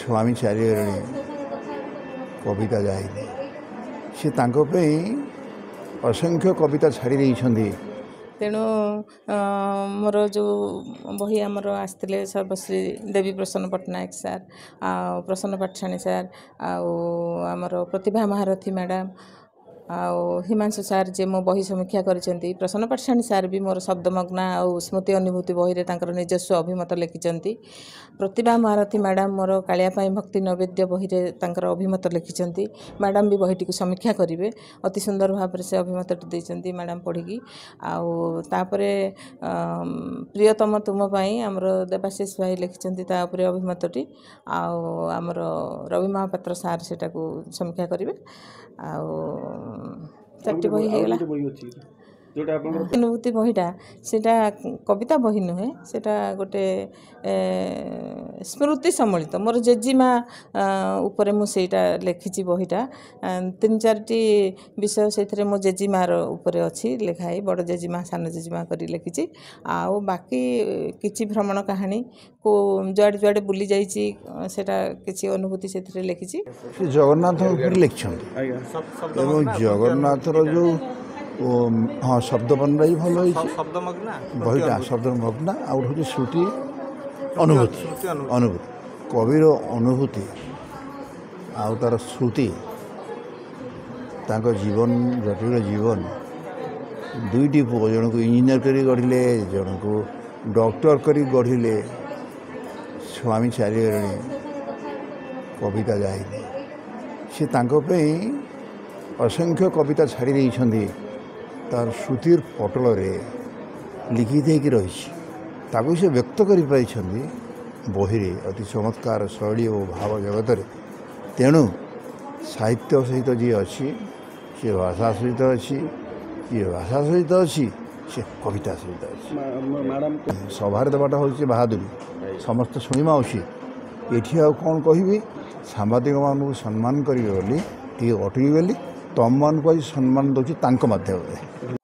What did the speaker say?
स्वामी चालीगले कविता जाए सी असंख्य कविता छाड़ी तेणु मोर जो बही आमर आसते सर्वश्री देवी प्रसन्न पट्टनायक सार प्रसन्न पाठशाणी सार आमर प्रतिभा महारथी मैडम हिमांशु सार जे मो बही समीक्षा करिसेंती प्रसन्न पाठशाणी सार भी मोर शब्दमग्ना और स्मृति अनुभूति बही रे तांकर निजस्व अभिमत लिखिचंती प्रतिभा महारथी मैडम मोर कालिया पाई भक्ति नैवेद्य बही रे तांकर अभिमत लिखिचंती मैडम भी बहीटी को समीक्षा करिवे अति सुंदर भाव से अभिमत देइचंती मैडम पढ़ी तापरे प्रियतम तुम पाई आमर देवाशीष भाई लिखिचंती ता उपरे अभिमतटी आमर रवि महापात्र सार सेटा को समीक्षा करिवे चार्टी बही होगा अनुभूति बहीटा सेटा कविता बही नुहे सेटा गोटे स्मृति सम्मिलित मोर जेजीमा उपरे मु सेटा लिखिची बहीटा 3-4टी विषय से मो जेजीमार उपरे अच्छी लेखाई बड़ जेजीमा सान जेजीमा करी लिखिची आउ बाकी किछि भ्रमण कहानी को जुआड़े जुआड़े बुली जाइची सेटा किछि अनुभूति से लिखिची जगन्नाथ लिखिछन जगन्नाथ जो हाँ शब्द बनरा भल बहीटा शब्द मग्ना आउट हूँ श्रुति अनुभूति कविर अनुभूति आउ तार श्रुति तांको जीवन जटिल जीवन दुईटी पुओ जन को इंजीनियर करी गढ़िले जन को डॉक्टर करी गढ़िले स्वामी चालीगले कविता जाए सी असंख्य कविता छाड़ी तार श्रुतिर पटल लिखि देकी रही से व्यक्त कर बही अति चमत्कार शैली और भाव जगत तेणु साहित्य सहित जी अच्छी सी भाषा सहित अच्छी जी भाषा सहित अच्छी सी कविता सहित अच्छी सभार देवाटा हूँ बहादुरी समस्त शुणा उचित ये आ कौन कहि सांबादिक मानू सम्मान करी अटकी गली तुम मान को सम्मान दूसरी माध्यम